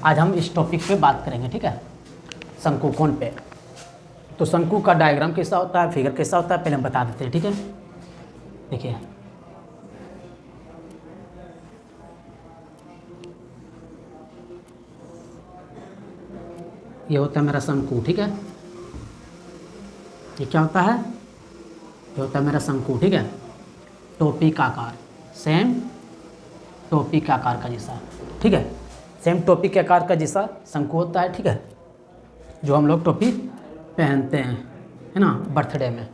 आज हम इस टॉपिक पे बात करेंगे, ठीक है, शंकु कोण पे। तो शंकु का डायग्राम कैसा होता है, फिगर कैसा होता है, पहले हम बता देते हैं, ठीक है। देखिए ये होता है मेरा शंकु, ठीक है। ये क्या होता है, ये होता है मेरा शंकु, ठीक है। टोपी का आकार, सेम टोपी के आकार का जैसा, ठीक है, सेम टोपी के आकार का जैसा शंकु होता है, ठीक है, जो हम लोग टोपी पहनते हैं, है ना, बर्थडे में।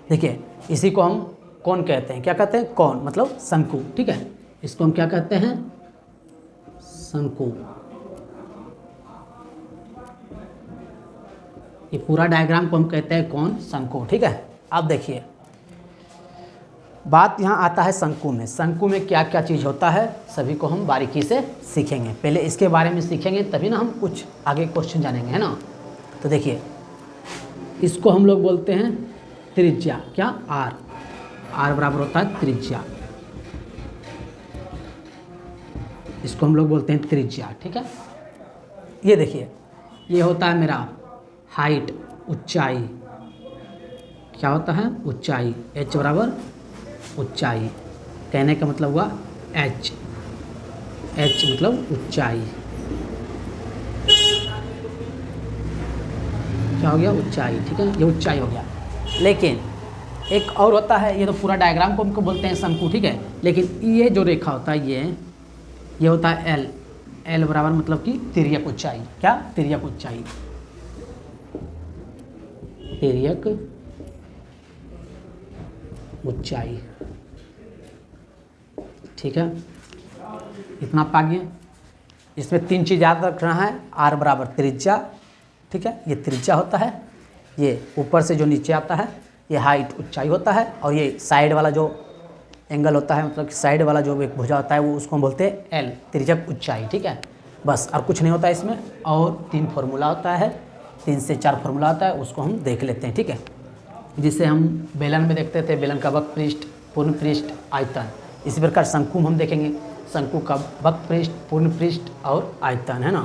देखिए इसी को हम कोण कहते हैं। क्या कहते हैं? कोण मतलब शंकु, ठीक है। इसको हम क्या कहते हैं? शंकु। ये पूरा डायग्राम को हम कहते हैं कोण, शंकु, ठीक है। अब देखिए बात यहाँ आता है शंकु में। शंकु में क्या क्या चीज़ होता है सभी को हम बारीकी से सीखेंगे। पहले इसके बारे में सीखेंगे तभी ना हम कुछ आगे क्वेश्चन जानेंगे, है ना। तो देखिए इसको हम लोग बोलते हैं त्रिज्या। क्या? आर। आर बराबर होता है त्रिज्या। इसको हम लोग बोलते हैं त्रिज्या, ठीक है। ये देखिए ये होता है मेरा हाइट, ऊंचाई। क्या होता है? ऊंचाई। एच बराबर ऊंचाई। कहने का मतलब हुआ एच। एच मतलब ऊंचाई। क्या हो गया? ऊंचाई, ठीक है। ये ऊंचाई हो गया। लेकिन एक और होता है, ये तो पूरा डायग्राम को हमको बोलते हैं शंकु, ठीक है। लेकिन ये जो रेखा होता है ये होता है एल। एल बराबर मतलब कि तिर्यक ऊंचाई। क्या? तिर्यक ऊंचाई। तिर्यक ऊंचाई, ठीक है। इतना पा गए। इसमें तीन चीज़ याद रखना है। आर बराबर त्रिज्या, ठीक है, ये त्रिज्या होता है। ये ऊपर से जो नीचे आता है ये हाइट, ऊंचाई होता है। और ये साइड वाला जो एंगल होता है, मतलब कि साइड वाला जो एक भुजा होता है वो उसको हम बोलते हैं एल, त्रिज्यक ऊंचाई, ठीक है। बस और कुछ नहीं होता इसमें। और 3 फार्मूला होता है, 3 से 4 फार्मूला होता है, उसको हम देख लेते हैं, ठीक है। जिसे हम बेलन में देखते थे, बेलन का वक्र पृष्ठ, पूर्ण पृष्ठ, आयतन। इसी प्रकार शंकु हम देखेंगे, शंकु का वक्र पृष्ठ, पूर्ण पृष्ठ और आयतन, है ना।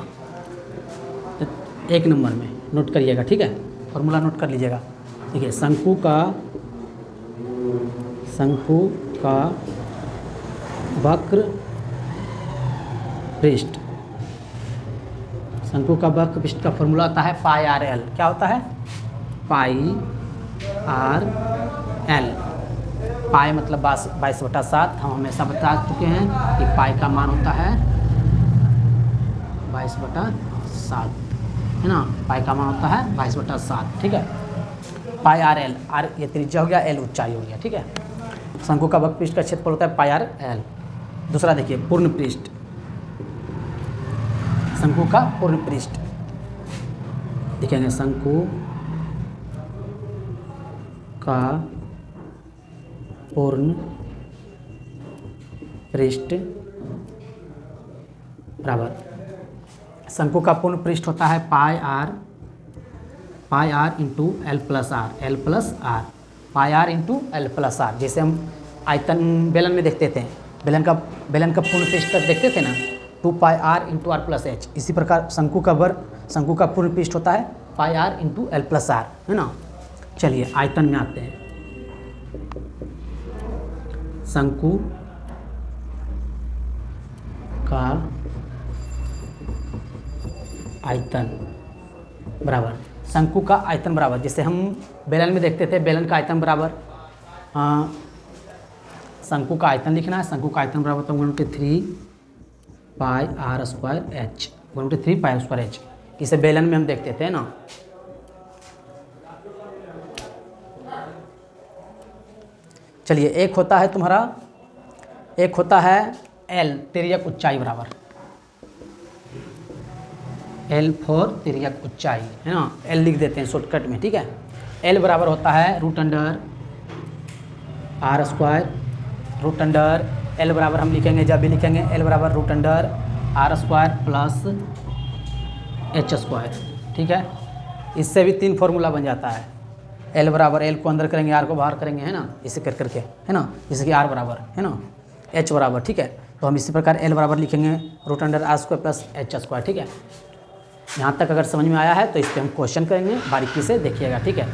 तो 1 नंबर में नोट करिएगा, ठीक है, फॉर्मूला नोट कर लीजिएगा। देखिए शंकु का वक्र पृष्ठ, शंकु का वक्र पृष्ठ का फॉर्मूला आता है पाई आर एल। क्या होता है? Pi R L. पाई मतलब 22/7। हम हमेशा बता चुके हैं कि पाई का मान होता है 22/7, है ना। पाई का मान होता है 22/7, ठीक है। Pi R L. आर ये त्रिज्या हो गया, एल ऊंचाई हो गया, ठीक है। शंकु का वक्र पृष्ठ का क्षेत्रफल होता है पाई आर एल। दूसरा देखिए पूर्ण पृष्ठ, शंकु का पूर्ण पृष्ठ देखेंगे। शंकु का पूर्ण पृष्ठ बराबर, शंकु का पूर्ण पृष्ठ होता है pi r into l plus r. L plus r, pi r into l plus r. जैसे हम आयतन बेलन में देखते थे, बेलन का पूर्ण पृष्ठ तक देखते थे ना, 2 pi r into r plus h. इसी प्रकार शंकु का पूर्ण पृष्ठ होता है pi r into l plus r, है ना। चलिए आयतन में आते हैं। शंकु का आयतन बराबर, शंकु का आयतन बराबर, जैसे हम बेलन में देखते थे, बेलन का आयतन बराबर शंकु का आयतन लिखना है। शंकु का आयतन बराबर तो 1/3 pi r square h, 1/3 pi r square h. इसे बेलन में हम देखते थे ना। चलिए एक होता है तुम्हारा, एक होता है एल, तिर्यक ऊंचाई बराबर। एल फॉर तिर्यक ऊंचाई, है ना। एल लिख देते हैं शॉर्टकट में, ठीक है। एल बराबर होता है √root under R square, √root under L बराबर हम लिखेंगे, जब भी लिखेंगे एल बराबर √root under R square plus H square, ठीक है। इससे भी 3 फार्मूला बन जाता है। एल बराबर, एल को अंदर करेंगे, आर को बाहर करेंगे, है ना, इसे कर करके, है ना। जैसे कि आर बराबर, है ना, एच बराबर, ठीक है। तो हम इसी प्रकार L बराबर लिखेंगे root under R square plus H square, ठीक है। यहाँ तक अगर समझ में आया है तो इस पर हम क्वेश्चन करेंगे, बारीकी से देखिएगा, ठीक है।